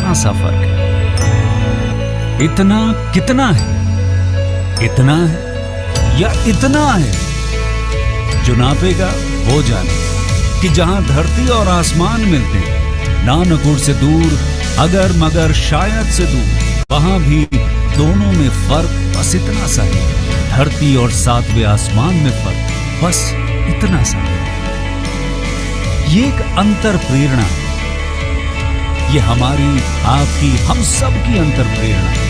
इतना सा फर्क है। इतना कितना है? इतना है या इतना है? जो नापेगा वो जाने कि जहां धरती और आसमान मिलते हैं, नानकुर से दूर, अगर मगर शायद से दूर, वहां भी दोनों में फर्क बस इतना सा है। धरती और सातवें आसमान में फर्क बस इतना सा है। ये एक अंतर प्रेरणा है। ये हमारी, आपकी, हम सब की अंतर प्रेरणा है।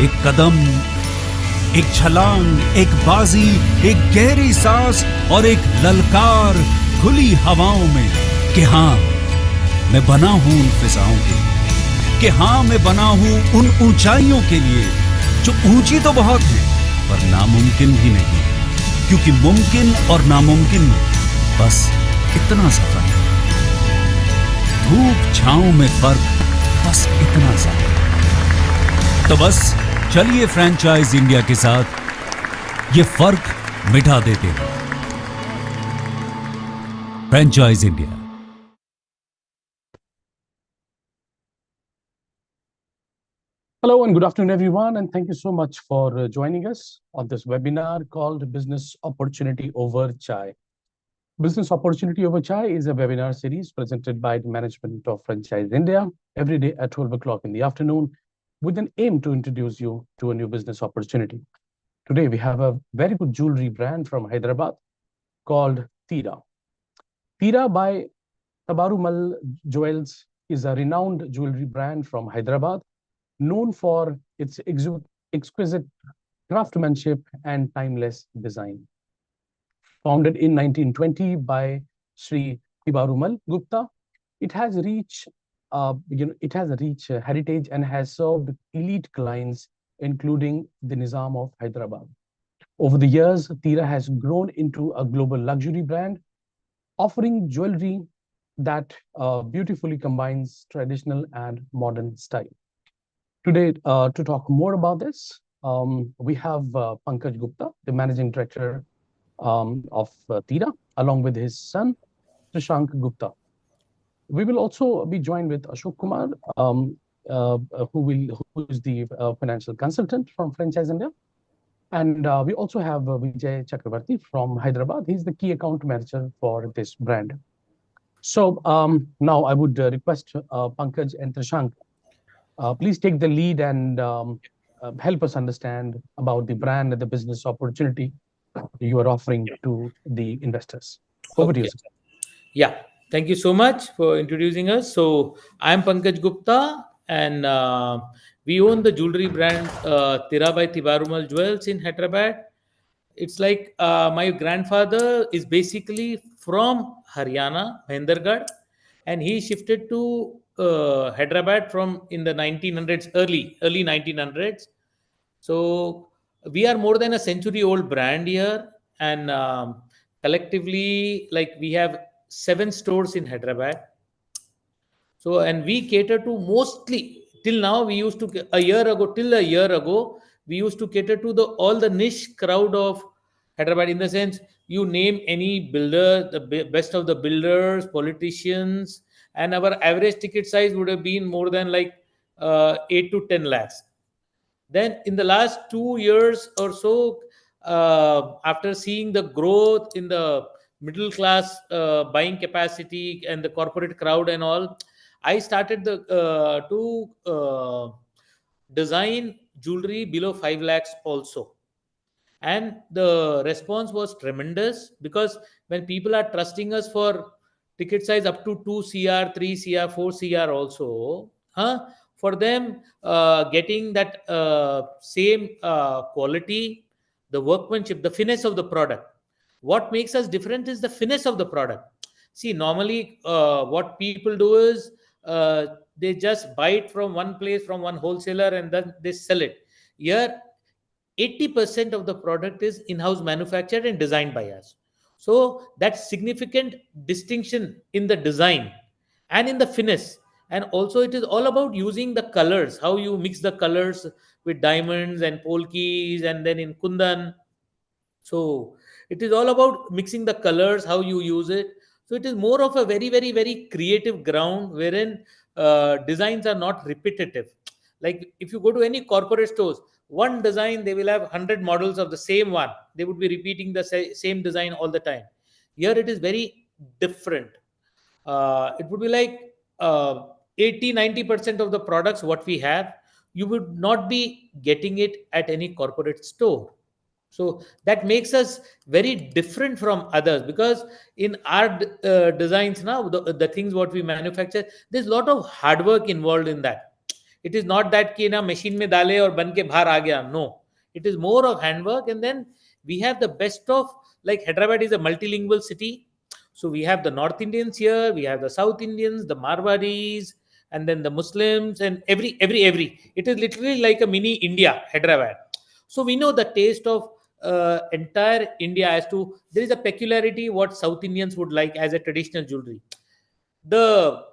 एक कदम, एक छलांग, एक बाजी, एक गहरी सांस और एक ललकार खुली हवाओं में कि हाँ, मैं बना हूं उन फिजाओं के लिए, कि हाँ, मैं बना हूं उन ऊंचाइयों के लिए जो ऊंची तो बहुत है पर नामुमकिन भी नहीं, क्योंकि मुमकिन और नामुमकिन में बस इतना सा फर्क है। धूप छांव में फर्क बस इतना सा है। तो बस चलिए फ्रेंचाइज इंडिया के साथ ये फर्क मिटा देते हैं। Franchise India. Hello and good afternoon, everyone, and thank you so much for joining us on this webinar called Business Opportunity Over Chai. Business Opportunity Over Chai is a webinar series presented by the management of Franchise India every day at 12 o'clock in the afternoon with an aim to introduce you to a new business opportunity. Today, we have a very good jewelry brand from Hyderabad called Tiraa. Tiraa by Tabarumal Jewels is a renowned jewelry brand from Hyderabad, known for its exquisite craftsmanship and timeless design. Founded in 1920 by Sri Tibarumal Gupta, it has reached heritage and has served elite clients, including the Nizam of Hyderabad. Over the years, Tiraa has grown into a global luxury brand, offering jewelry that beautifully combines traditional and modern style. Today, to talk more about this, we have Pankaj Gupta, the Managing Director of Tiraa, along with his son, Shashank Gupta. We will also be joined with Ashok Kumar, who is the financial consultant from Franchise India. And we also have Vijay Chakravarti from Hyderabad. He's the key account manager for this brand. So now I would request Pankaj and Trashank, please take the lead and help us understand about the brand and the business opportunity you are offering to the investors. Over to you, sir. Yeah, thank you so much for introducing us. So I'm Pankaj Gupta, and we own the jewelry brand Tiraa by Tibarumal Jewels in Hyderabad. It's like my grandfather is basically from Haryana, Mahendragarh, and he shifted to Hyderabad from in the 1900s, early 1900s. So we are more than a century old brand here, and collectively, like we have 7 stores in Hyderabad. So, and we cater to mostly till now. We used to till a year ago, we used to cater to the all the niche crowd of Hyderabad. In the sense, you name any builder, the best of the builders, politicians, and our average ticket size would have been more than like 8 to 10 lakhs. Then in the last 2 years or so, after seeing the growth in the middle class buying capacity and the corporate crowd and all, I started to design jewelry below 5 lakhs also. And the response was tremendous, because when people are trusting us for ticket size up to 2 cr, 3 cr, 4 cr also, for them getting that same quality, the workmanship, the finesse of the product. What makes us different is the finesse of the product. See, normally what people do is they just buy it from one place, from one wholesaler, and then they sell it. Here 80% of the product is in-house manufactured and designed by us. So that's significant distinction in the design and in the finesse. And also it is all about using the colors, how you mix the colors with diamonds and polkis and then in kundan. So it is all about mixing the colors, how you use it. So it is more of a very, very, very creative ground wherein designs are not repetitive. Like if you go to any corporate stores, one design, they will have 100 models of the same one. They would be repeating the same design all the time. Here it is very different. It would be like 80 90% of the products what we have, you would not be getting it at any corporate store. So that makes us very different from others, because in our designs now, the things what we manufacture, there's a lot of hard work involved in that. It is not that कि ना machine में डाले और बन के बाहर आ गया. No, it is more of handwork. And then we have the best of, like Hyderabad is a multilingual city. So we have the North Indians here, we have the South Indians, the Marwaris, and then the Muslims, and every. It is literally like a mini India, Hyderabad. So we know the taste of entire India as to there is a peculiarity what South Indians would like as a traditional jewelry. The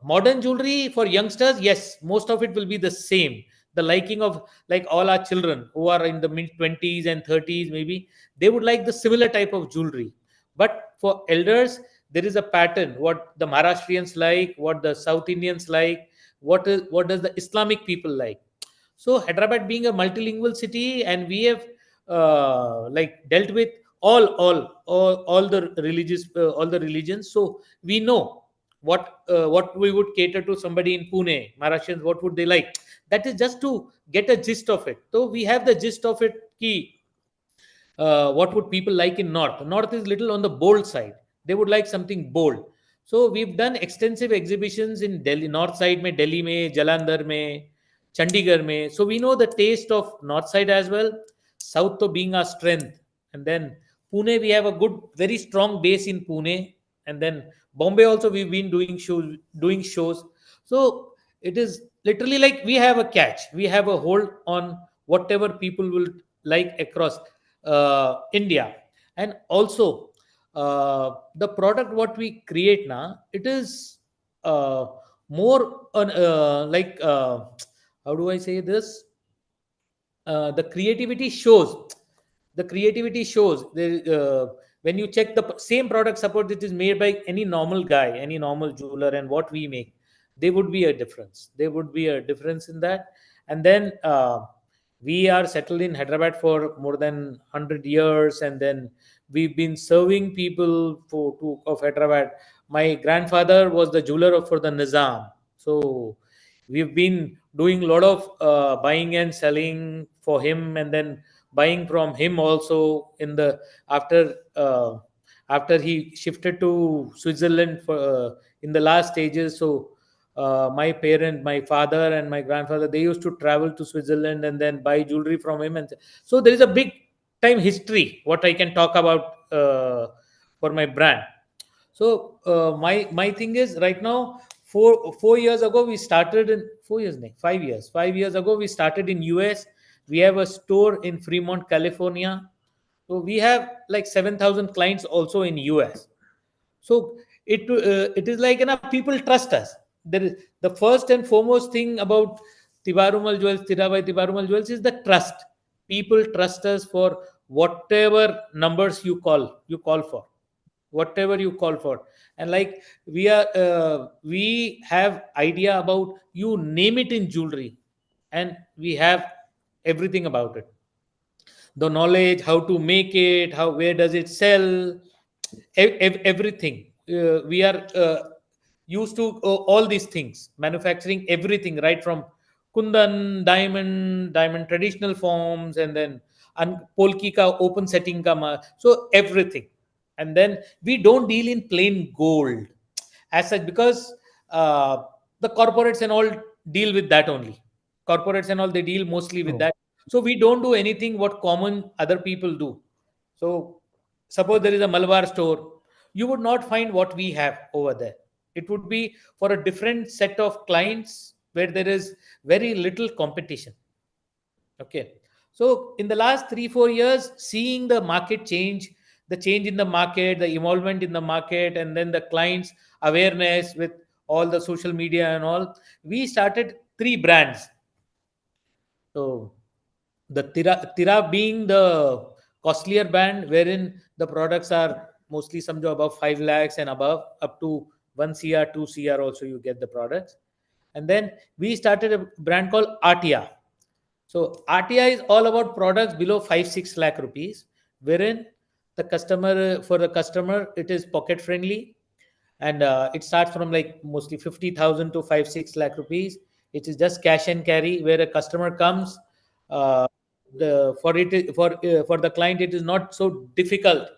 modern jewelry for youngsters, yes, most of it will be the same. The liking of, like all our children who are in the mid 20s and 30s, maybe they would like the similar type of jewelry. But for elders, there is a pattern what the Maharashtrians like, what the South Indians like, what does the Islamic people like. So Hyderabad being a multilingual city, and we have like dealt with all the religious all the religions. So we know what we would cater to somebody in Pune, Maharashtrians, what would they like. That is just to get a gist of it. So we have the gist of it. Key, what would people like in north is little on the bold side. They would like something bold. So we've done extensive exhibitions in Delhi, north side mein, Delhi mein, Jalandhar mein, Chandigarh mein. So we know the taste of north side as well. South to being our strength. And then Pune, we have a good very strong base in Pune. And then Bombay also, we've been doing shows. So it is literally like we have a catch, we have a hold on whatever people will like across India. And also, the product what we create now, it is more on how do I say this? The creativity shows. The creativity shows. When you check the same product, suppose it is made by any normal guy, any normal jeweler, and what we make, there would be a difference. There would be a difference in that. And then we are settled in Hyderabad for more than 100 years, and then we've been serving people of Hyderabad. My grandfather was the jeweler for the Nizam. So we've been doing a lot of buying and selling for him, and then buying from him also in the after after he shifted to Switzerland for in the last stages. So my father and my grandfather, they used to travel to Switzerland and then buy jewelry from him. And so there is a big time history what I can talk about for my brand. So my thing is right now, 4 years ago we started in 4 years, no, 5 years. 5 years ago we started in US. We have a store in Fremont, California. So we have like 7,000 clients also in US. So it is like, people trust us. There is the first and foremost thing about Tibarumal Jewels, Tirabai Tibarumal Jewels, is the trust. People trust us for whatever numbers you call for, whatever you call for. And like we have idea about, you name it in jewelry, and we have everything about it. The knowledge, how to make it, how, where does it sell, everything. We are used to all these things, manufacturing everything, right from kundan, diamond traditional forms, and then polki ka open setting ka so everything. And then we don't deal in plain gold as such, because the corporates and all deal with that only. Corporates and all, they deal mostly with True. that. So we don't do anything what common other people do. So suppose there is a Malabar store, you would not find what we have over there. It would be for a different set of clients where there is very little competition. Okay. So in the last 3 4 years, seeing the market change, the change in the market, the involvement in the market, and then the clients awareness with all the social media and all, we started three brands. So the Tira being the costlier brand, wherein the products are mostly some above 5 lakhs and above, up to 1 cr, 2 cr also you get the products. And then we started a brand called Artia. So Artia is all about products below 5-6 lakh rupees, wherein for the customer it is pocket friendly, and it starts from like mostly 50,000 to 5-6 lakh rupees. It is just cash and carry, where a customer comes. Uh, for the client, it is not so difficult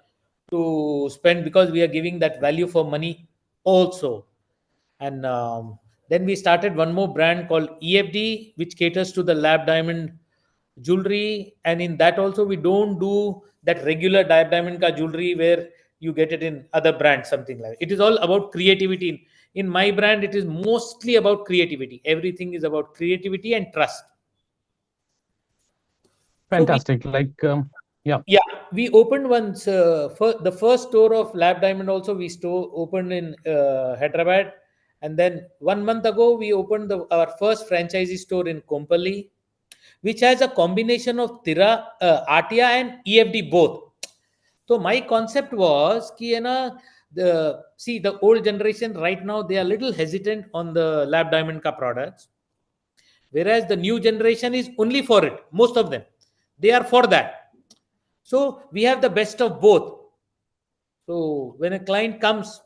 to spend, because we are giving that value for money also. And then we started one more brand called EFD, which caters to the lab diamond jewelry. And in that also, we don't do that regular lab diamond ka jewelry where you get it in other brands, something like that. It is all about creativity. In my brand, it is mostly about creativity. Everything is about creativity and trust. So Fantastic. Yeah. yeah, we opened once, the first store of lab diamond also we opened in Hyderabad. And then 1 month ago we opened our first franchisee store in Kompally, which has a combination of Tira, Atia and EFD both. So my concept was ki, the old generation right now, they are little hesitant on the lab diamond ka products, whereas the new generation is only for it. Most of them, they are for that. So we have the best of both. So when a client comes,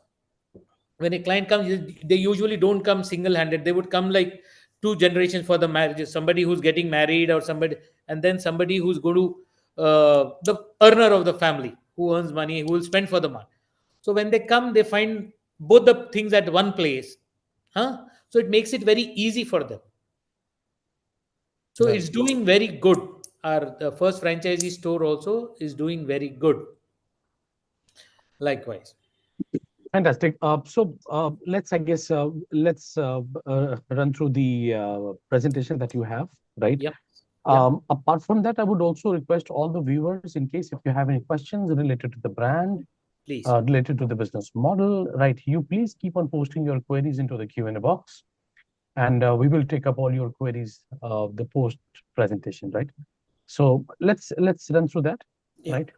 they usually don't come single handed. They would come like two generations for the marriage, somebody who's getting married, or somebody, and then somebody who's going to, the earner of the family, who earns money, who will spend for the month. So when they come, they find both the things at one place. So it makes it very easy for them. So Right. it's doing very good. Our the first franchisee store also is doing very good. Likewise. Fantastic. Let's, I guess, run through the presentation that you have, right? Yep. Yeah. Apart from that, I would also request all the viewers, in case if you have any questions related to the brand, Please. related to the business model, right? You please keep on posting your queries into the Q&A box, and we will take up all your queries the post presentation, right? So let's run through that, Yeah. right?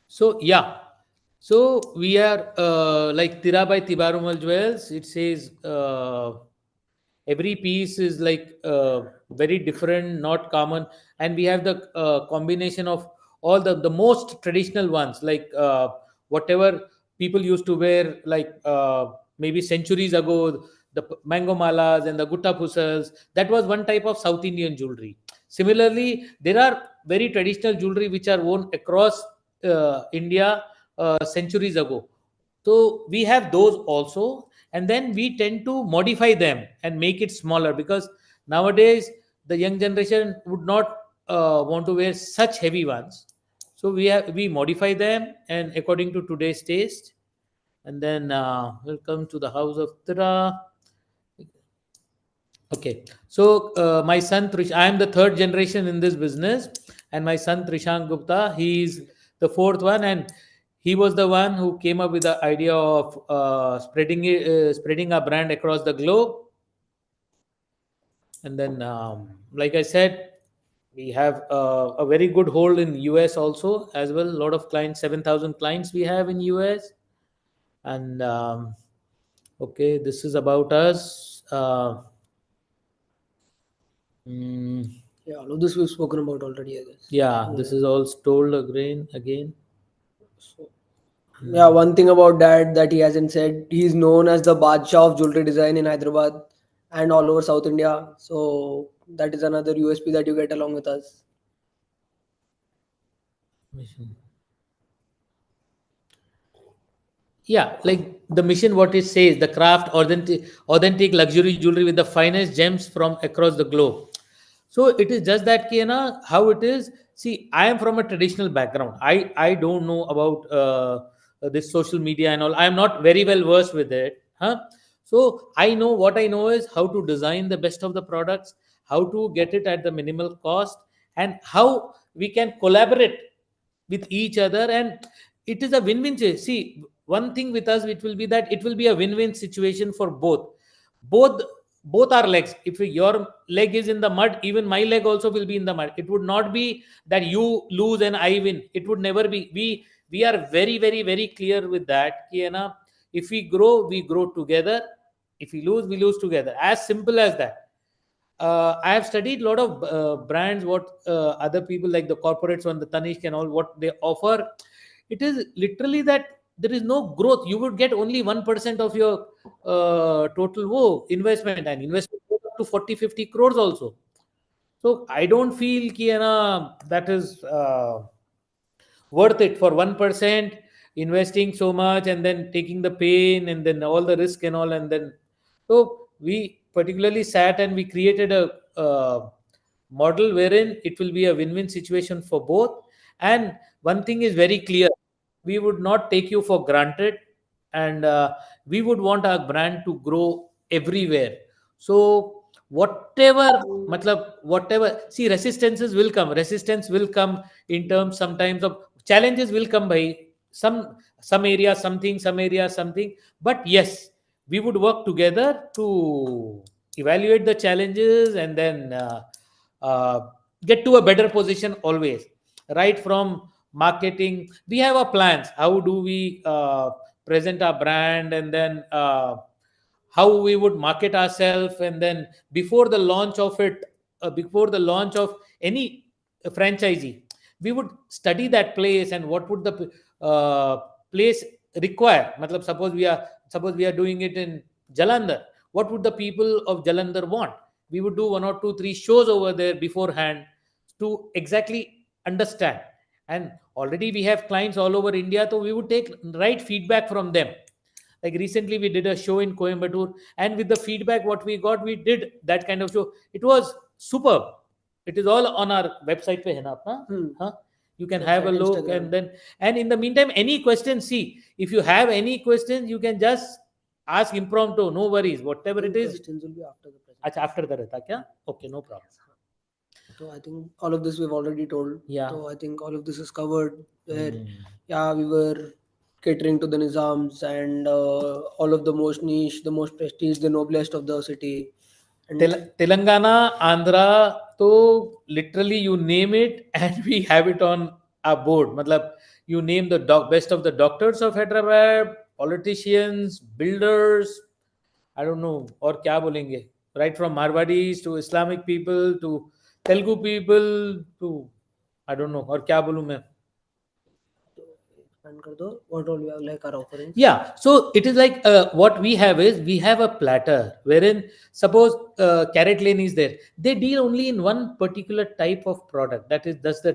So yeah, so we are like Tiraa by Tibarumal Jewels. It says every piece is like very different, not common, and we have the combination of all the most traditional ones, like whatever people used to wear, like maybe centuries ago, the mango malas and the gutta pusas. That was one type of South Indian jewelry. Similarly, there are very traditional jewelry which are worn across India centuries ago. So we have those also, and then we tend to modify them and make it smaller, because nowadays the young generation would not want to wear such heavy ones. So we modify them and according to today's taste. And then we'll come to the house of Tira. Okay, so my son I am the third generation in this business, and my son Trishang Gupta, he is the fourth one, and he was the one who came up with the idea of spreading our brand across the globe. And then, like I said, we have a very good hold in US also as well. A lot of clients, 7,000 clients we have in US. And okay, this is about us. Yeah, all of this we've spoken about already, I guess. Yeah, this is all told again. So, yeah, one thing about that he hasn't said, he's known as the Badshah of jewelry design in Hyderabad and all over South India. So that is another USP that you get along with us. Yeah, like the mission, what it says, the craft authentic luxury jewelry with the finest gems from across the globe. So it is just that how it is. See, I am from a traditional background. I don't know about this social media and all. I am not very well versed with it. So I know, what I know is how to design the best of the products, how to get it at the minimal cost, and how we can collaborate with each other. And it is a win-win. See, one thing with us, it will be that it will be a win-win situation for both both our legs. If your leg is in the mud, even my leg also will be in the mud. It would not be that you lose and I win. It would never be. We are very very very clear with that कि है ना, if we grow together. If we lose together. As simple as that. I have studied a lot of brands, what other people like the corporates on the Tanishq and all, what they offer. It is literally that there is no growth. You would get only 1% of your total investment, and investment goes up to 40-50 crores also. So I don't feel कि है ना, that is worth it for 1% investing so much and then taking the pain and then all the risk and all. And then so we particularly sat and we created a model wherein it will be a win-win situation for both. And one thing is very clear: we would not take you for granted, and we would want our brand to grow everywhere. So whatever matlab, whatever, see, resistance will come in terms sometimes of challenges will come by some areas something, some areas something. But yes, we would work together to evaluate the challenges and then uh, get to a better position always. Right from marketing, we have our plans. How do we present our brand, and then how we would market ourselves, and then before the launch of it, before the launch of any franchisee, we would study that place and what would the place require. Matlab, suppose we are doing it in Jalandhar. What would the people of Jalandhar want? We would do 1 or 2 3 shows over there beforehand to exactly understand. And already we have clients all over India, so we would take right feedback from them. Like recently we did a show in Coimbatore, and with the feedback what we got, we did that kind of show. It was superb. It is all on our website pe hai na apna? Huh? You can have a Website, look. Instagram. And then, and in the meantime, any questions, see, if you have any questions, you can just ask impromptu, no worries, whatever I think it is. questions will be after the presentation. Acha, after the rehta kya? Okay, no problem. So I think all of this we've already told. Yeah. So I think all of this is covered. Where Hmm. yeah, we were catering to the Nizams and all of the most niche, the most prestige, the noblest of the city. And Telangana, Andhra, so literally you name it and we have it on our board. Matlab, you name the best of the doctors of Hyderabad, politicians, builders, I don't know, or kya bolenge, right from Marwadis to Islamic people to Telugu people to, I don't know, or kya bolu main. expand kar do, what all we have like our offerings. Yeah, so it is like what we have is we have a platter wherein suppose Carrot Lane is there. They deal only in one particular type of product. That is that's the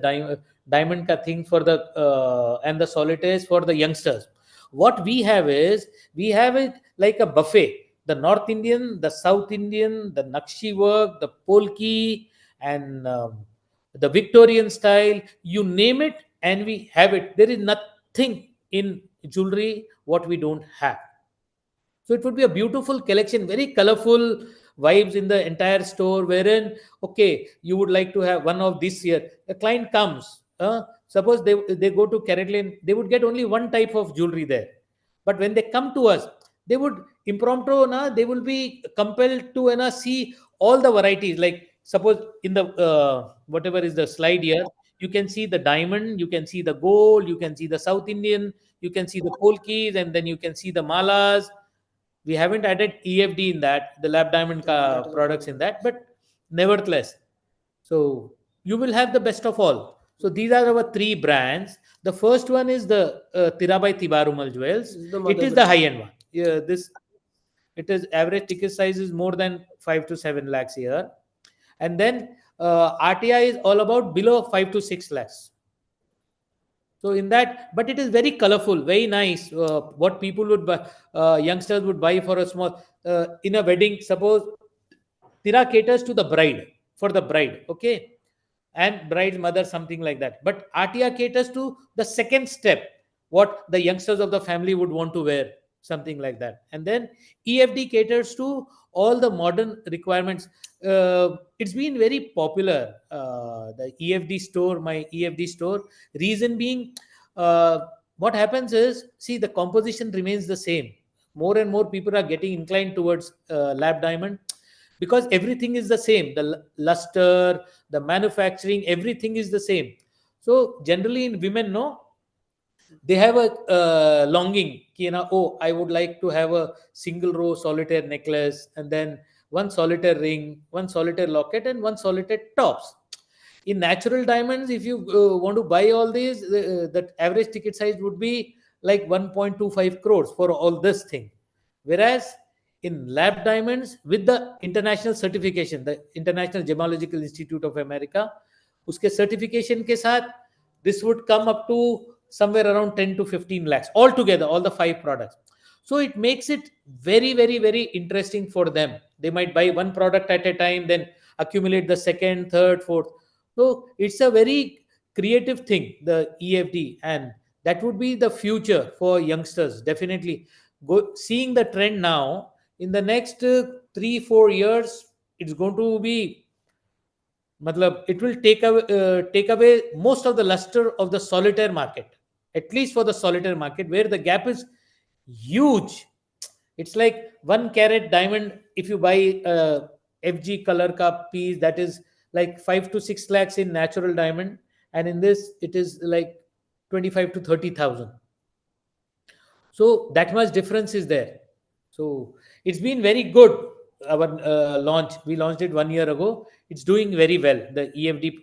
diamond ka thing for the and the solitaires for the youngsters. What we have is we have it like a buffet. The North Indian, the South Indian, the Nakshi work, the Polki, and the Victorian style. You name it, and we have it. There is nothing in jewelry what we don't have. So it would be a beautiful collection, very colorful vibes in the entire store. Wherein, okay, you would like to have one of this year. A client comes, suppose they go to Carrot Lane, they would get only one type of jewelry there. But when they come to us, they would impromptu, they will be compelled to see all the varieties. Like suppose in the whatever is the slide here, you can see the diamond, you can see the gold, you can see the South Indian, you can see the polkis, and then you can see the malas. We haven't added EFD in that, the lab diamond That is products also in that, but nevertheless, so you will have the best of all. So these are our three brands. The first one is the Tiraa by Tibarumal Jewels. This is the It mother is the brand. high end one. Yeah, this it is average ticket size is more than 5 to 7 lakhs here, and then RTI is all about below 5 to 6 lakhs. So in that, but it is very colorful, very nice. What people would buy, youngsters would buy for a small in a wedding. Suppose Tira caters to the bride, for the bride, okay, and bride's mother, something like that. But Atia caters to the second step, what the youngsters of the family would want to wear, something like that. And then EFD caters to all the modern requirements. It's been very popular. The EFD store, my EFD store. Reason being, uh, what happens is, see, the composition remains the same. More and more people are getting inclined towards lab diamond, because everything is the same. The luster, the manufacturing, everything is the same. So generally in women, no, they have a longing कि, oh, I would like to have a single row solitaire necklace, and then one solitaire ring, one solitaire locket, and one solitaire tops. In natural diamonds, if you want to buy all these, that average ticket size would be like 1.25 crores for all this thing. Whereas in lab diamonds, with the international certification, the International Gemological Institute of America, uske certification ke साथ, this would come up to somewhere around 10 to 15 lakhs altogether, all the 5 products. So it makes it very, very, very interesting for them. They might buy one product at a time, then accumulate the second, third, fourth. So it's a very creative thing, the EFD, and that would be the future for youngsters. Definitely, seeing the trend now, in the next 3-4 years, it's going to be, matlab, it will take away most of the luster of the solitaire market, at least for the solitaire market, where the gap is huge. It's like 1 carat diamond. If you buy a FG color ka piece, that is like 5 to 6 lakhs in natural diamond, and in this it is like 25 to 30,000. So that much difference is there. So it's been very good. Our launch, we launched it 1 year ago. It's doing very well, the EFD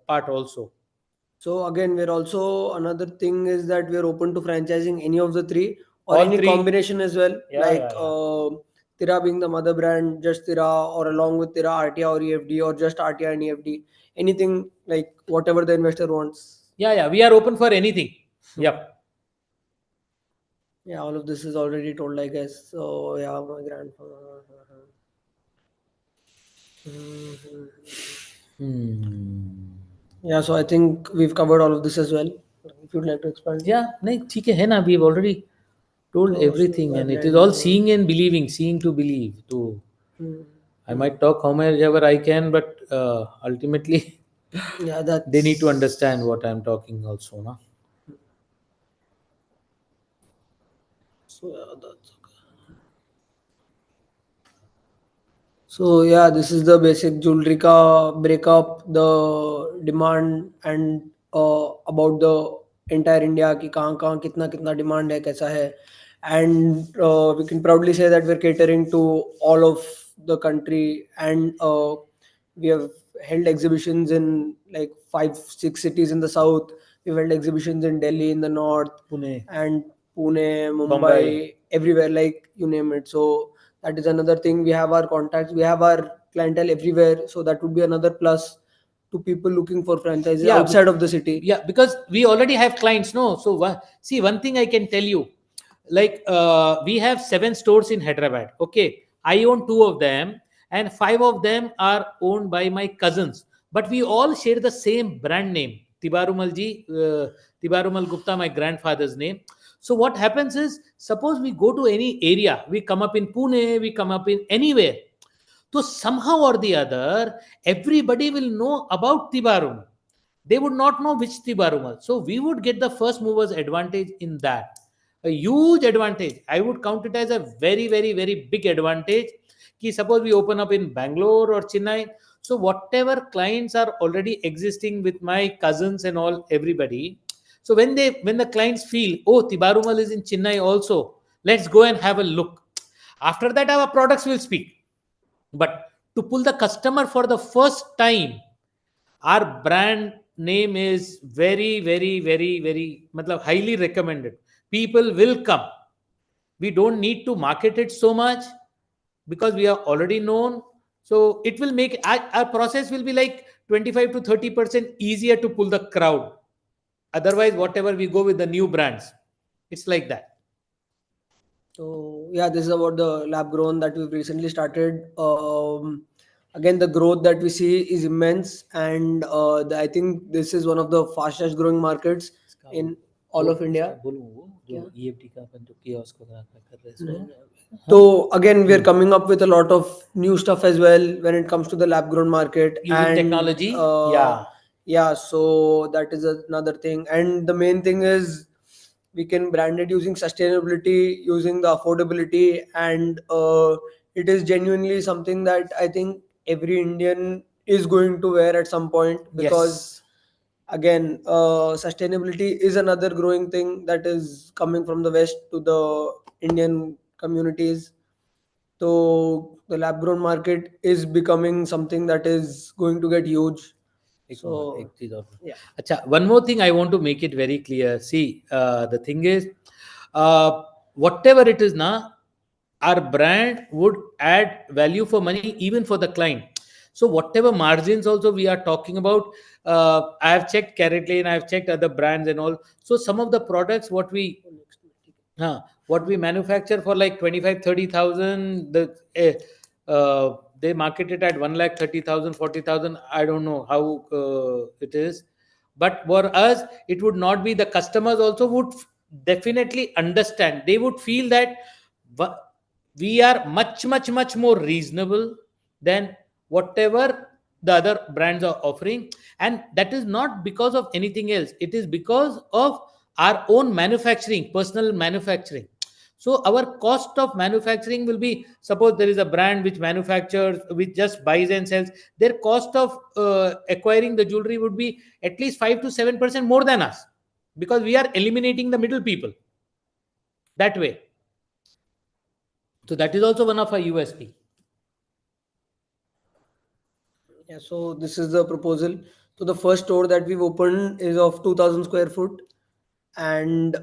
part also. So again, we're also, another thing is that we're open to franchising any of the three or All any three. combination as well. Yeah, like yeah. Tiraa being the mother brand, just Tiraa, or along with Tiraa RTI or EFD, or just RTI and EFD. Anything, like whatever the investor wants. Yeah, we are open for anything. Yep. Yeah, all of this is already told, I guess. So yeah, my grandfather. Yeah, so I think we've covered all of this as well. If you'd like to expand. Yeah, nahi, theek hai na, we've already told Oh, everything, so and it then, is all seeing and believing, seeing to believe. So I might talk how much ever I can, but ultimately yeah, that's, they need to understand what I'm talking also. Na? So yeah, that's okay. So yeah, this is the basic jewelry ka breakup, the demand, and about the entire India ki kahan kitna demand hai, kaisa hai, and we can proudly say that we're catering to all of the country, and we have held exhibitions in like 5-6 cities in the south. We've held exhibitions in Delhi in the north, Pune. and Pune, Mumbai, Bombay. everywhere, like you name it. So that is another thing. We have our contacts, we have our clientele everywhere. So that would be another plus to people looking for franchises Yeah, outside of the city. Yeah, because we already have clients, no? So see, one thing I can tell you, like we have 7 stores in Hyderabad. Okay, I own 2 of them, and 5 of them are owned by my cousins. But we all share the same brand name, Tibarumal ji, Tibarumal Gupta, my grandfather's name. So what happens is, suppose we go to any area, we come up in Pune, we come up in anywhere. So somehow or the other, everybody will know about Tibarumal. They would not know which Tibarumal. So we would get the first movers advantage in that. A huge advantage. I would count it as a very, very, very big advantage. Ki suppose we open up in Bangalore or Chennai. So whatever clients are already existing with my cousins and all, everybody. So when the clients feel, oh, Tibarumal is in Chennai also, let's go and have a look. After that, our products will speak. But to pull the customer for the first time, our brand name is very, very, very, very matlab, highly recommended. People will come. We don't need to market it so much because we are already known. So it will make our process will be like 25 to 30% easier to pull the crowd. Otherwise, whatever we go with the new brands, it's like that. So yeah, this is about the lab grown that we've recently started. Again, the growth that we see is immense, and I think this is one of the fastest growing markets in all of India. So again, we're coming up with a lot of new stuff as well when it comes to the lab grown market. Using and technology, yeah. Yeah, so that is another thing, and the main thing is we can brand it using sustainability, using the affordability, and it is genuinely something that I think every Indian is going to wear at some point, because again, sustainability is another growing thing that is coming from the West to the Indian communities. So the lab grown market is becoming something that is going to get huge. So yeah. Acha, one more thing I want to make it very clear. See, the thing is, whatever it is now, our brand would add value for money even for the client. So whatever margins also we are talking about, I have checked Carrot Lane, I have checked other brands and all. So some of the products what we manufacture for like 25-30,000, they market it at 1,30,000, 40,000. I don't know how it is, but for us it would not be. The customers also would definitely understand. They would feel that wa- we are much more reasonable than whatever the other brands are offering, and that is not because of anything else. It is because of our own manufacturing, personal manufacturing. So our cost of manufacturing will be, suppose there is a brand which manufactures, which just buys and sells, their cost of acquiring the jewelry would be at least 5 to 7% more than us, because we are eliminating the middle people that way. So that is also one of our USP. Yeah, so this is the proposal. So the first store that we've opened is of 2,000 square foot, and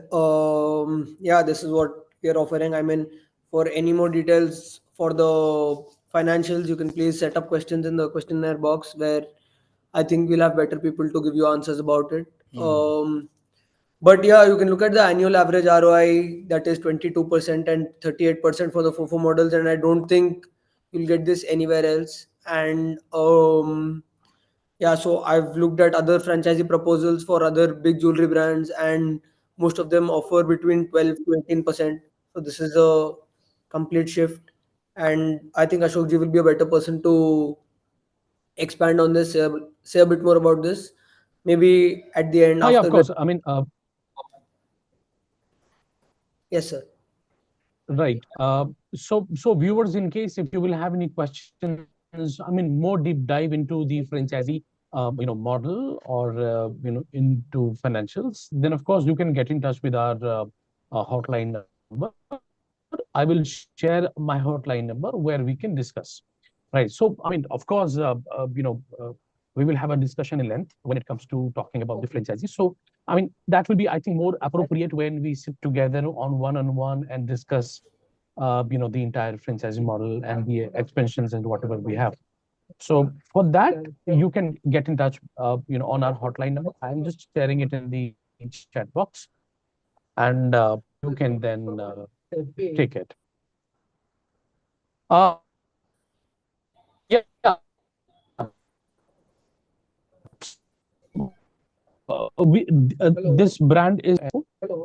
yeah, this is what we are offering. I mean, for any more details for the financials, you can please set up questions in the questionnaire box, where I think we'll have better people to give you answers about it. But yeah, you can look at the annual average ROI, that is 22% and 38% for the FOFO models, and I don't think you'll get this anywhere else. And yeah, so I've looked at other franchisee proposals for other big jewelry brands, and most of them offer between 12 to 18%. So this is a complete shift, and I think Ashokji will be a better person to expand on this, say a bit more about this. Maybe at the end, Oh, yeah, after of course. I mean, yes, sir. right. So viewers, in case if you will have any questions, I mean, more deep dive into the franchisee, model, or into financials, then of course you can get in touch with our hotline number. I will share my hotline number where we can discuss. Right. So, I mean, of course, we will have a discussion in length when it comes to talking about the franchises. So, I mean, that will be, I think, more appropriate when we sit together on one-on-one and discuss, the entire franchising model and the expansions and whatever we have. So, for that, you can get in touch, on our hotline number. I'm just sharing it in the chat box, and you can then take it. Yeah. This brand is,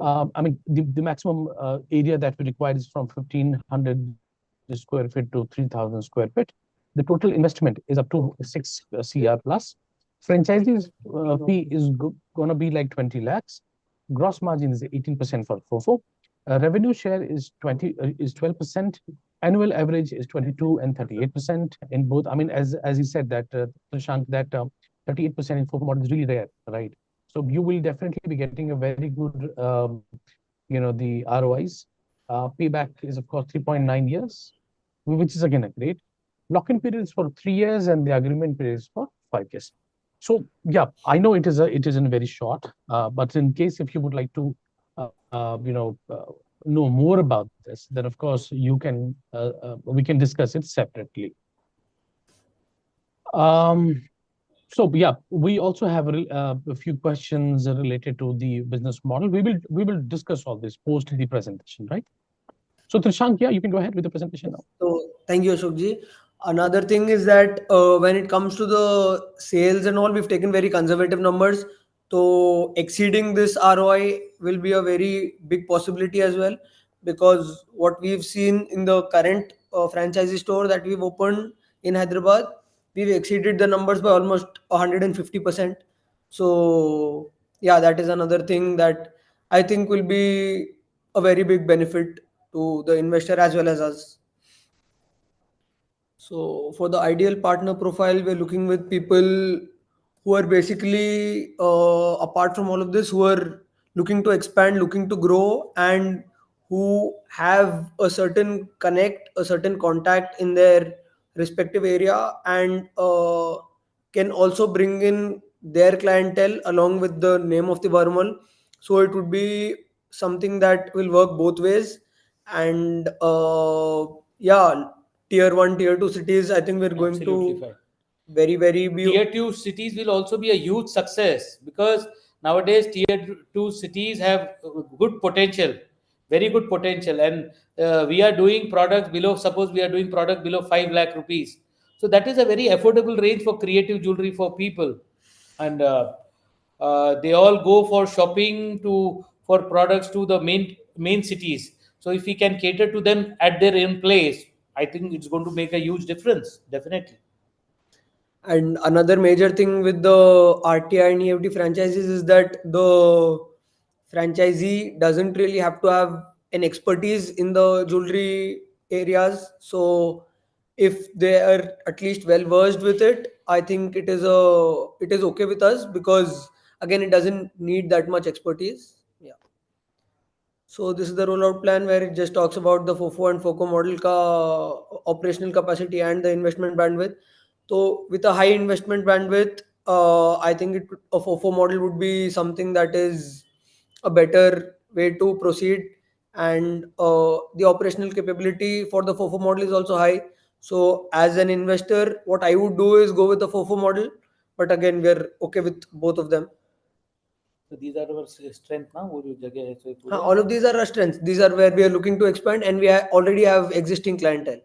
I mean, the maximum area that we require is from 1,500 square feet to 3,000 square feet. The total investment is up to 6 CR plus. Franchisees fee is going to be like 20 lakhs. Gross margin is 18% for FOFO. Revenue share is 12%. Annual average is 22 and 38% in both. I mean, as you said that, Prashant, that 38% in FOFO model is really rare, right? So you will definitely be getting a very good, the ROIs. Payback is of course 3.9 years, which is again a great. Lock-in period is for 3 years, and the agreement period is for 5 years. So yeah, I know it isn't very short, but in case if you would like to, know more about this, then of course you can, we can discuss it separately. So yeah, we also have a few questions related to the business model. We will discuss all this post the presentation, right? So Trishank, yeah, you can go ahead with the presentation now. So thank you, Ashokji. Another thing is that when it comes to the sales and all, we've taken very conservative numbers. So exceeding this ROI will be a very big possibility as well, because what we've seen in the current franchisee store that we've opened in Hyderabad, we've exceeded the numbers by almost 150%. So yeah, that is another thing that I think will be a very big benefit to the investor as well as us. So for the ideal partner profile, we're looking with people who are basically, apart from all of this, who are looking to expand, looking to grow, and who have a certain connect, a certain contact in their respective area, and can also bring in their clientele along with the name of the Varmal. So it would be something that will work both ways. And yeah, tier 1, tier 2 cities, I think we're going Absolutely to fine. very be Tier 2 cities will also be a huge success, because nowadays tier 2 cities have good potential, very good potential. And we are doing products below, suppose we are doing product below 5 lakh rupees. So that is a very affordable range for creative jewelry for people. And they all go for shopping to for products to the main cities. So if we can cater to them at their own place, I think it's going to make a huge difference, definitely. And another major thing with the RTI and EFD franchises is that the franchisee doesn't really have to have an expertise in the jewelry areas. So if they are at least well versed with it, I think it is okay with us, because again, it doesn't need that much expertise. Yeah. So this is the rollout plan where it just talks about the FOFO and FOCO model ka operational capacity and the investment bandwidth. So with a high investment bandwidth, I think a FOFO model would be something that is a better way to proceed. And the operational capability for the FOFO model is also high. So as an investor, what I would do is go with the FOFO model. But again, we're okay with both of them. So these are our strength now. वो जो जगह है, so पूरे All of these are our strengths. These are where we are looking to expand, and we already have existing clientele.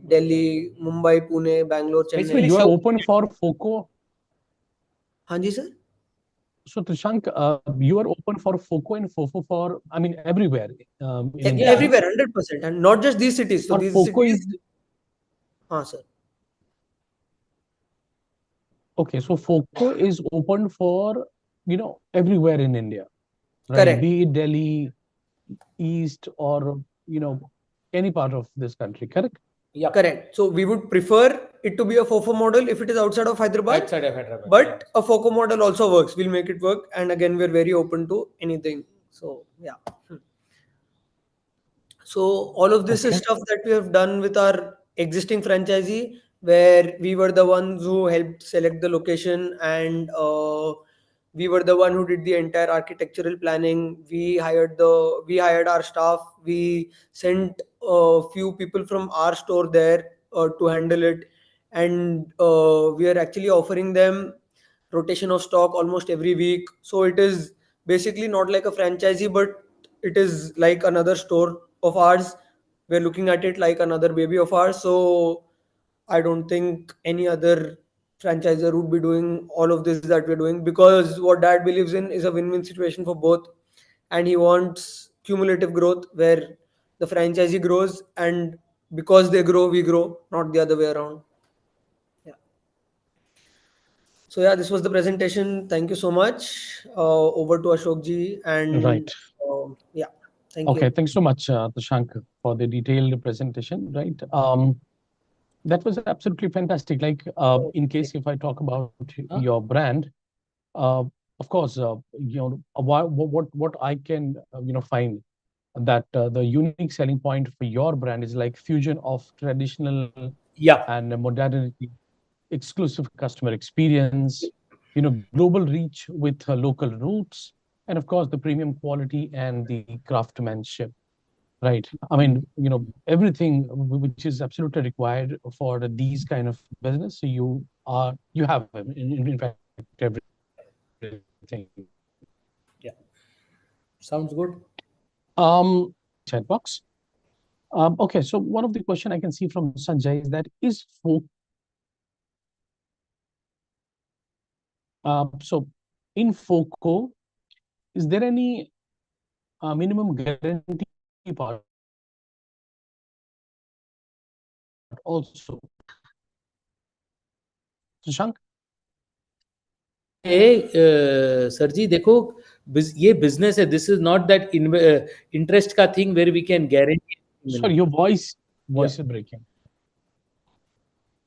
Delhi, Mumbai, Pune, Bangalore, So Chennai. you are open for FOCO. हाँ जी sir. So Trishank, you are open for FOCO and FOFO for, I mean, everywhere in India. Everywhere, 100%, and not just these cities. So Or these FOCO cities. is Sir. okay. So FOCO is open for, everywhere in India, right? Correct. Be it Delhi, East, or any part of this country. Correct? Yeah. Correct. So we would prefer it to be a FOFO model if it is outside of Hyderabad. Outside of Hyderabad, But a FOCO model also works. We'll make it work. And again, we're very open to anything. So yeah. So all of this is Okay. stuff that we have done with our existing franchisee, where we were the ones who helped select the location, and we were the one who did the entire architectural planning. We hired our staff. We sent a few people from our store there to handle it, and we are actually offering them rotation of stock almost every week. So it is basically not like a franchisee, but it is like another store of ours. We're looking at it like another baby of ours. So I don't think any other franchisor would be doing all of this that we're doing, because what dad believes in is a win-win situation for both, and he wants cumulative growth where the franchisee grows, and because they grow, we grow, not the other way around. Yeah. So yeah, this was the presentation. Thank you so much. Over to Ashok ji, and Right. yeah, thank Okay. you. Thanks so much, Trishank, for the detailed presentation. Right. That was absolutely fantastic. Like, in case if I talk about your brand, of course, what I can find that the unique selling point for your brand is like fusion of traditional Yeah. and modernity, exclusive customer experience, global reach with local roots, and of course the premium quality and the craftsmanship. Right. I mean, everything which is absolutely required for these kind of business. So you have in fact everything. Yeah. Sounds good. Chat box. Okay, so one of the question I can see from Sanjay is that so in FOCO, is there any minimum guarantee part also? Shashank? Sir ji देखो, ये business है. This is not that interest का thing where we can guarantee. Sorry, your voice Yeah. is breaking.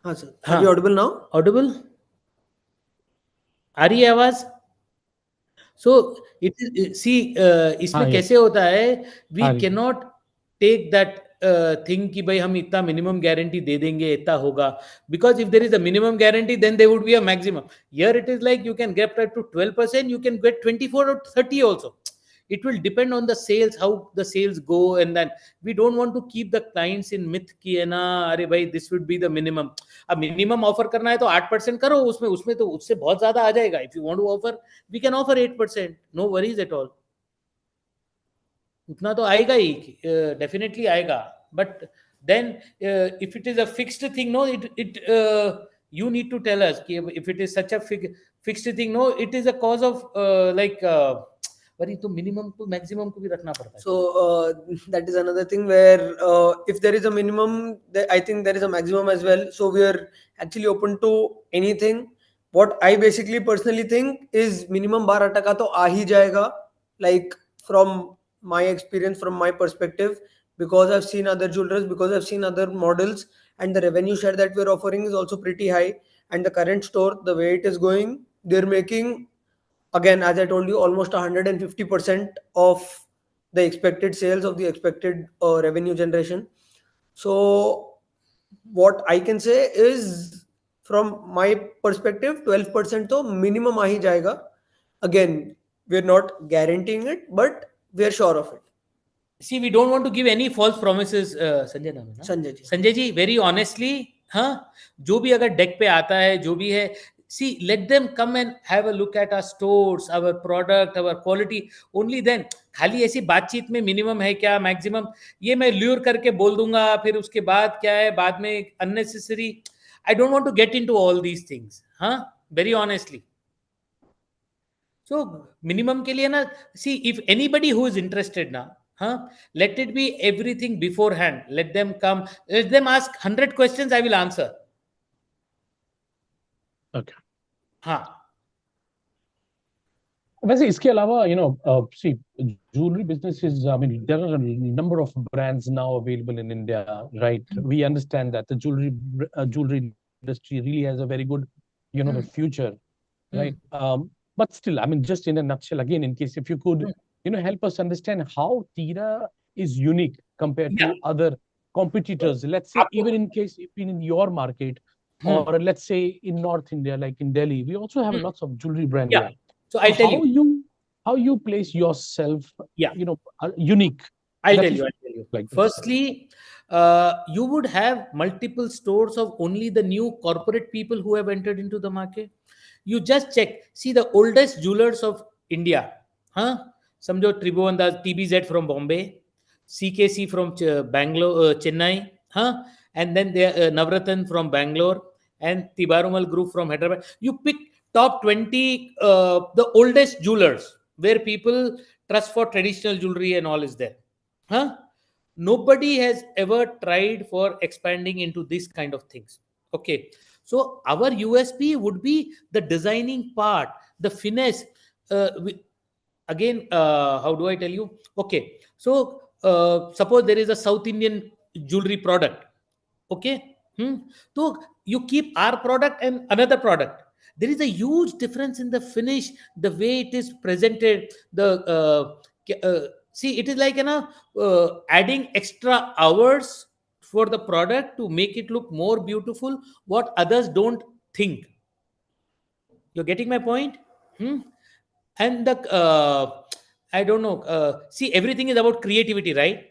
हाँ sir, are you हाँ. audible now? Audible? आ रही है आवाज? So it is, see, इसमें हाँ, कैसे होता है, we हाँ, cannot take that thing कि भाई हम इतना minimum guarantee दे देंगे, इतना होगा, because if there is a minimum guarantee then there would be a maximum. Here it is like you can get up to 12%, you can get 24 or 30 also. It will depend on the sales, how the sales go, and then we don't want to keep the clients in myth कि है ना, अरे भाई this would be the minimum. अब minimum offer करना है तो 8% करो, उसमें उसमें तो उससे बहुत ज्यादा आ जाएगा. If you want to offer, we can offer 8%, no worries at all. उतना तो आएगा ही, डेफिनेटली आएगा. But then if it is a fixed thing, no, it you need to tell us कि if it is such a fixed thing, no, it is a cause of like worry तो minimum to maximum को भी रखना पड़ता है. So that is another thing where if there is a minimum, I think there is a maximum as well. So we are actually open to anything. What I basically personally think is minimum 12% तो आ ही जाएगा. Like from my experience, from my perspective, because I've seen other jewelers, because I've seen other models, and the revenue share that we're offering is also pretty high. And the current store, the way it is going, they're making, again, as I told you, almost 150% of the expected sales, of the expected revenue generation. So what I can say is, from my perspective, 12% to minimum आ ही जाएगा. Again, we're not guaranteeing it, but we're sure of it. See, we don't want to give any false promises. Sanjay नाम है ना? Sanjay ji, very honestly, हाँ, जो भी अगर deck पे आता है, जो भी है, see, let them come and have a look at our stores, our product, our quality. Only then, खाली ऐसी बातचीत में मिनिमम है क्या, मैक्सिमम, ये मैं ल्यूर करके बोल दूंगा, फिर उसके बाद क्या है, बाद में unnecessary. I don't want to get into all these things, हाँ, very honestly. So minimum के लिए ना, see, if anybody who is interested now, let it be everything beforehand. Let them come, let them ask 100 questions, I will answer. Okay. हाँ. वैसे इसके अलावा, see, jewelry business is, I mean, there are a number of brands now available in India, right? We understand that the jewelry industry really has a very good, the future, right? But still, I mean, just in a nutshell, again, in case if you could, help us understand how Tiraa is unique compared to other competitors. Let's say, even in case in your market, or let's say in North India, like in Delhi, we also have lots of jewelry brands here. So I'll tell you how you place yourself, Yeah. Unique. I'll That tell is you. like this. Firstly, you would have multiple stores of only the new corporate people who have entered into the market. You just check. See the oldest jewelers of India. समझो त्रिभुवन दास, TBZ from Bombay, CKC from Bangalore, Chennai, and then there Navratan from Bangalore, and Tibarumal Group from Hyderabad. You pick top 20, the oldest jewelers where people trust for traditional jewelry and all is there. Nobody has ever tried for expanding into this kind of things. Okay, so our USP would be the designing part, the finesse. Again, how do I tell you? Okay, so suppose there is a South Indian jewelry product. Okay, so you keep our product and another product. There is a huge difference in the finish, the way it is presented. See, it is like adding extra hours for the product to make it look more beautiful, what others don't think. You're getting my point? And the I don't know, see, everything is about creativity, right?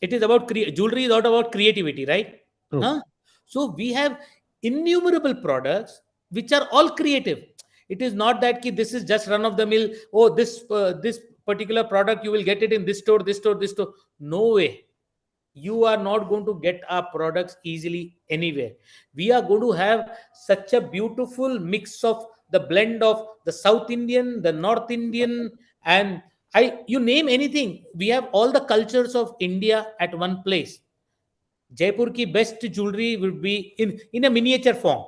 It is about jewelry is not about creativity, right? True. So we have innumerable products which are all creative. It is not that this is just run of the mill. Oh, this particular product you will get it in this store, this store, this store. No way. You are not going to get our products easily anywhere. We are going to have such a beautiful mix of the blend of the South Indian, the North Indian, and you name anything. We have all the cultures of India at one place. Jaipur ki best jewelry would be in a miniature form.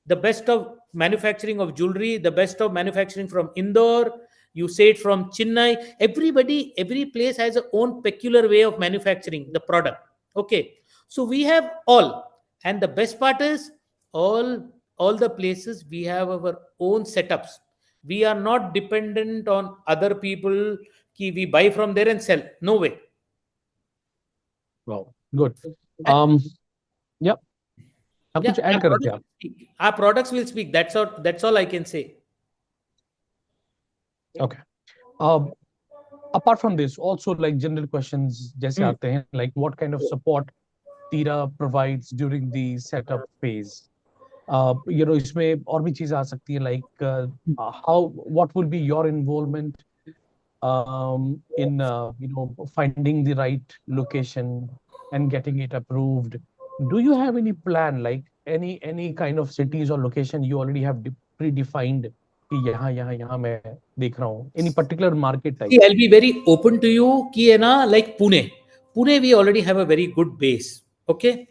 The best of manufacturing of jewelry, the best of manufacturing from Indore. you say it from Chennai. Every place has its own peculiar way of manufacturing the product. Okay, so we have all, and the best part is all the places we have our own setups. We are not dependent on other people. Ki we buy from there and sell. No way. Wow, good. And Yeah, आप yeah, कुछ add कर रहे थे आप? our products will speak. That's all I can say. Okay. Apart from this, also like general questions जैसे आते हैं, like what kind of support Tiraa provides during the setup phase? इसमें और भी चीजें आ सकती है, like what will be your involvement in finding the right location and getting it approved? Do you have any plan, like any kind of cities or location you already have predefined कि यहाँ मैं देख रहा हूँ, any particular market type? See, I'll be very open to you. Ki hai na, like Pune, we already have a very good base. Okay,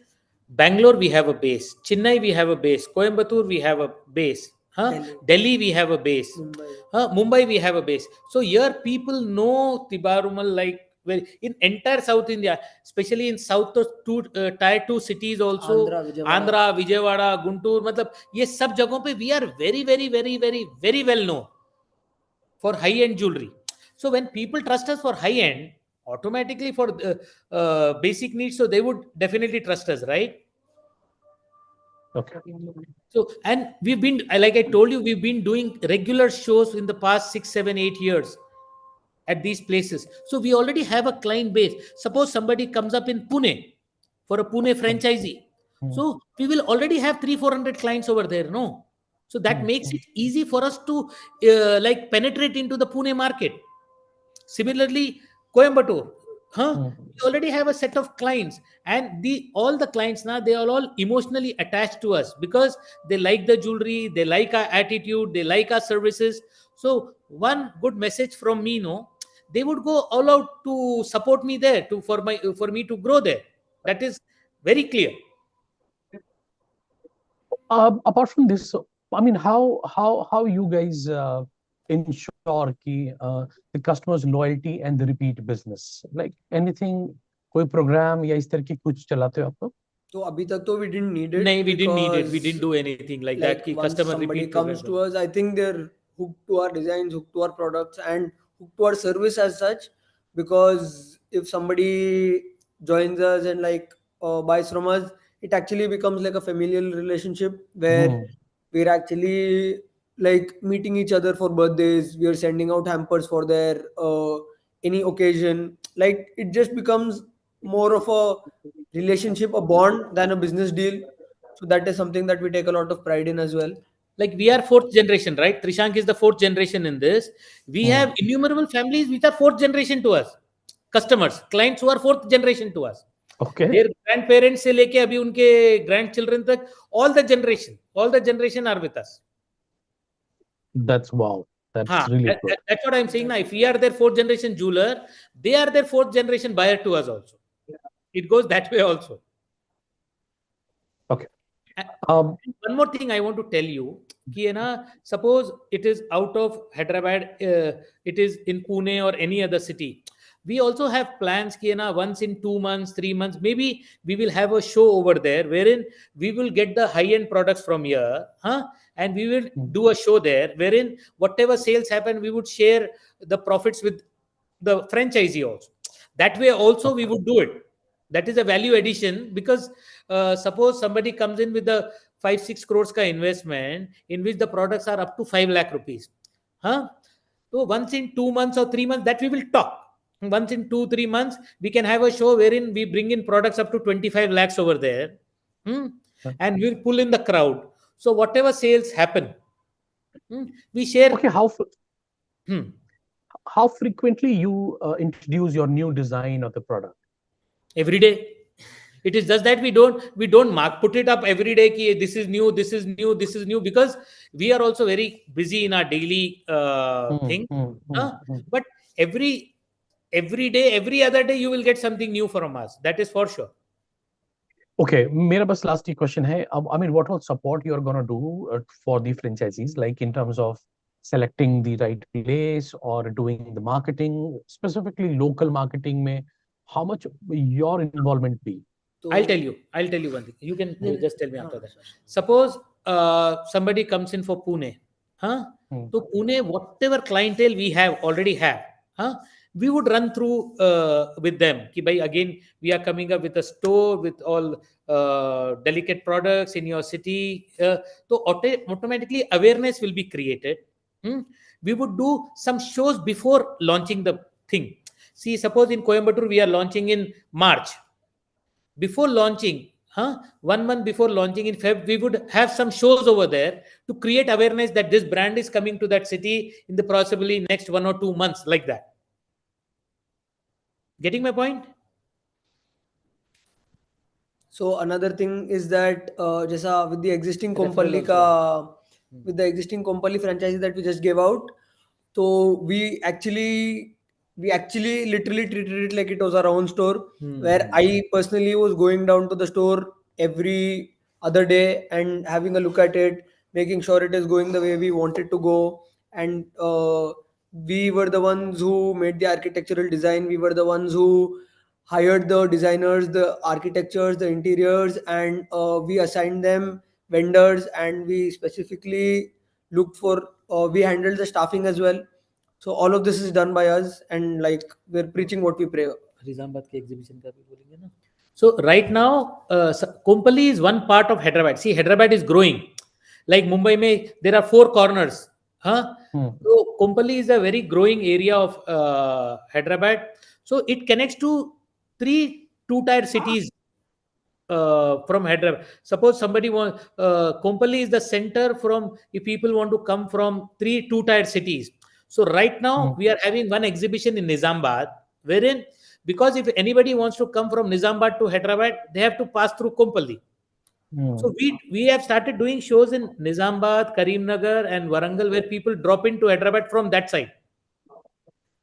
Bangalore we have a base. Chennai we have a base. Coimbatore we have a base. Huh? Delhi we have a base. Mumbai we have a base. So here people know Tibarumal like well in entire South India, especially in South two tier 2 cities also. Andhra, Vijayawada, Guntur. मतलब ये सब जगहों पे we are very very very very very well known for high end jewelry. So when people trust us for high end, automatically for basic needs, so they would definitely trust us, right? Okay. So, and we've been, like I told you, we've been doing regular shows in the past 6, 7, 8 years at these places. So we already have a client base. Suppose somebody comes up in Pune for a Pune franchisee. So we will already have 300-400 clients over there, no? So that makes it easy for us to like penetrate into the Pune market. Similarly, Coimbatore, we already have a set of clients, and all the clients now they are all emotionally attached to us because they like the jewelry, they like our attitude, they like our services. So one good message from me, no, they would go all out to support me there for me to grow there. That is very clear. Apart from this, I mean, how you guys ensure the customer's loyalty and the repeat business? Like anything, कोई program या इस तरह की कुछ चलाते हो आप लोग? तो अभी तक तो we didn't need it. No, we didn't need it. We because, didn't do anything like that. Ki once customer somebody repeat comes to us, I think they're hooked to our designs, hooked to our products, and hooked to our service as such. Because if somebody joins us and buys from us, it actually becomes like a familial relationship where we're actually like meeting each other for birthdays. We are sending out hampers for their any occasion. Like it just becomes more of a relationship, a bond than a business deal. So that is something that we take a lot of pride in as well. Like we are fourth generation, right? Trishank is the fourth generation in this. We have innumerable families which are fourth generation to us. Customers, clients who are fourth generation to us. Okay. Their grandparents से लेके अभी उनके grandchildren तक, all the generation are with us. That's wow. That's really good. That's what I'm saying now. If we are their fourth generation jeweler, they are their fourth generation buyer to us also. It goes that way also. Okay. One more thing I want to tell you, कि suppose it is out of Hyderabad, it is in Pune or any other city. We also have plans कि once in 2 months, 3 months, maybe we will have a show over there wherein we will get the high-end products from here, and we will do a show there wherein whatever sales happen, we would share the profits with the franchisee also. That way also we would do it. That is a value addition because suppose somebody comes in with a 5-6 crores ka investment in which the products are up to 5 lakh rupees. So once in 2 months or 3 months, that we will talk. Once in 2-3 months, we can have a show wherein we bring in products up to 25 lakhs over there. And we'll pull in the crowd. So whatever sales happen, we share. Okay, how frequently you introduce your new design of the product? Every day. It is just that we don't put it up every day ki this is new, this is new, this is new, because we are also very busy in our daily thing. But every day, every other day, you will get something new from us. That is for sure. Okay, मेरा बस last question है. I mean, what all support you are gonna do for the franchisees, like in terms of selecting the right place or doing the marketing, specifically local marketing में, how much your involvement be? I'll So tell you. I'll tell you one thing. You can just tell me after that. sure. Suppose somebody comes in for Pune, huh? Hmm. So Pune, whatever clientele we already have, huh? We would run through with them. Ki bhai, again, we are coming up with a store with all delicate products in your city. So automatically awareness will be created. Hmm? We would do some shows before launching the thing. See, suppose in Coimbatore we are launching in March. Before launching, 1 month before launching in Feb, we would have some shows over there to create awareness that this brand is coming to that city in the possibly next 1 or 2 months, like that. Getting my point? So another thing is that जैसा with the existing Referral Kompally also. का with the existing Kompally franchise that we just gave out, so we actually literally treated it like it was our own store, where I personally was going down to the store every other day and having a look at it, making sure it is going the way we want it to go. And we were the ones who made the architectural design. We were the ones who hired the designers, the architectures, the interiors, and we assigned them vendors, and we specifically looked for. We handled the staffing as well. So all of this is done by us, and like we're preaching what we pray. Nizamabad के exhibition का भी बोलेंगे ना. So right now, Kompally is one part of Hyderabad. See, Hyderabad is growing. Like Mumbai, there are 4 corners. Huh? Hmm. So Kompally is a very growing area of Hyderabad. So it connects to 3 two-tier cities from Hyderabad. Suppose somebody wants, Kompally is the center from, if people want to come from 3 two-tier cities. So right now Hmm. we are having one exhibition in Nizamabad, wherein, because if anybody wants to come from Nizamabad to Hyderabad, they have to pass through Kompally. Hmm. So we have started doing shows in Nizamabad, Karimnagar, and Warangal, where people drop into Hyderabad from that side.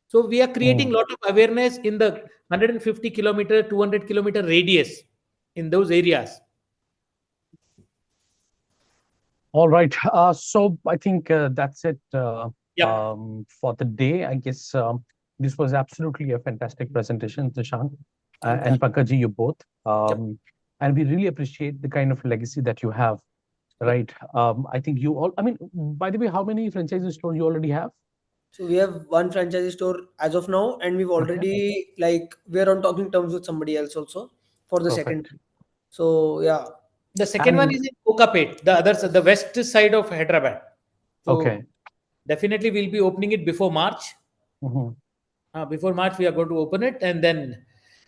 So we are creating Hmm. a lot of awareness in the 150 kilometer, 200 kilometer radius in those areas. All right. So I think that's it Yep. for the day. I guess this was absolutely a fantastic presentation, Tishank and Thank Pankaj, you both. Yep. And we really appreciate the kind of legacy that you have, right? I think you all, I mean, by the way, how many franchise stores you already have? So we have one franchise store as of now, and we've Okay, already we're on talking terms with somebody else also for the second. perfect. So yeah, The second one And is in Kokapet, the west side of Hyderabad. So okay. definitely we'll be opening it before March. Mhm. Before March, we are going to open it, and then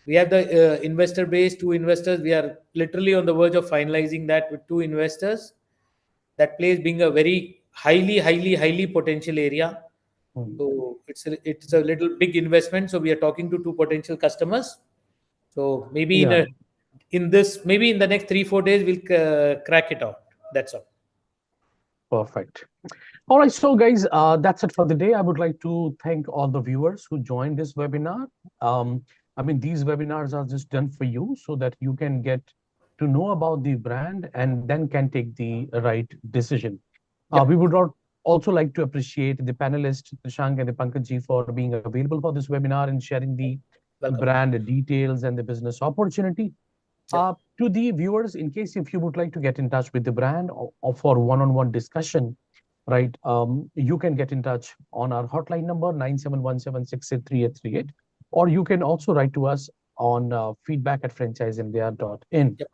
we have the investor base, 2 investors. We are literally on the verge of finalizing that with 2 investors. That place being a very highly potential area. Mhm. So it's a little big investment. So we are talking to 2 potential customers. So maybe Yeah, maybe in the next 3 4 days we'll crack it out. That's all. perfect. All right, so guys, that's it for the day. I would like to thank all the viewers who joined this webinar. I mean, these webinars are just done for you so that you can get to know about the brand and then can take the right decision. We Yep. would also like to appreciate the panelists, Shank and the Pankaj for being available for this webinar and sharing the Welcome. brand details and the business opportunity. Yep. To the viewers, in case if you would like to get in touch with the brand or for one-on-one discussion, right, you can get in touch on our hotline number 9717683838, or you can also write to us on feedback@franchiseindia.in. Yep.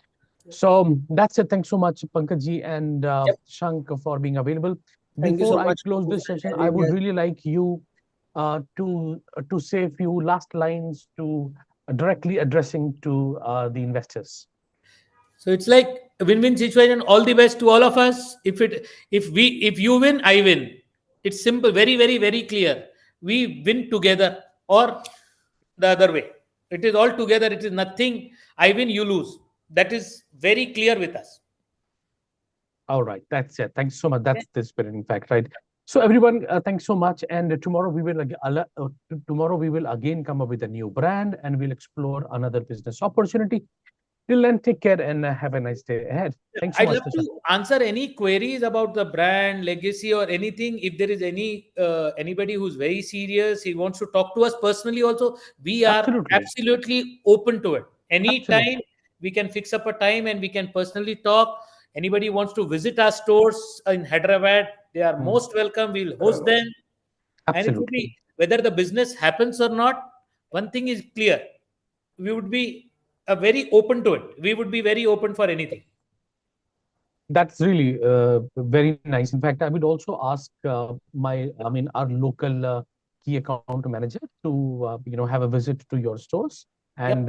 So that's it. Thanks so much, Pankaj and Yep. Shank, for being available. thank you Before so I much close for this session, I franchising would us. really like you to say a few last lines to directly addressing to the investors. So it's like a win-win situation. All the best to all of us. If you win, I win. It's simple, very clear. We win together or the other way. It is all together. It is nothing. I win, you lose. That is very clear with us. All right, that's it. Thanks so much. Okay. That's the spirit, in fact, right? So everyone, thanks so much. And tomorrow we will again come up with a new brand and we'll explore another business opportunity. Till then, take care and have a nice day ahead. Thanks so I'd much. love to answer any queries about the brand, legacy, or anything. If there is anybody who's very serious, he wants to talk to us personally also, we are Absolutely. absolutely open to it. Anytime Absolutely. we can fix up a time and we can personally talk. Anybody wants to visit our stores in Hyderabad, they are most welcome. We'll host them. And it would Absolutely. be, whether the business happens or not, one thing is clear. We would be very open to it. We would be very open for anything. That's really very nice. In fact, I would also ask our local key account manager to, have a visit to your stores and,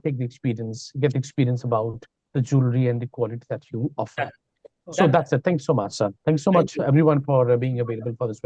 take the experience, get the experience about the jewelry and the quality that you offer. Done. So Done. that's it. Thanks so much, sir. Thanks so Thank much, you. everyone, for being available for this webinar.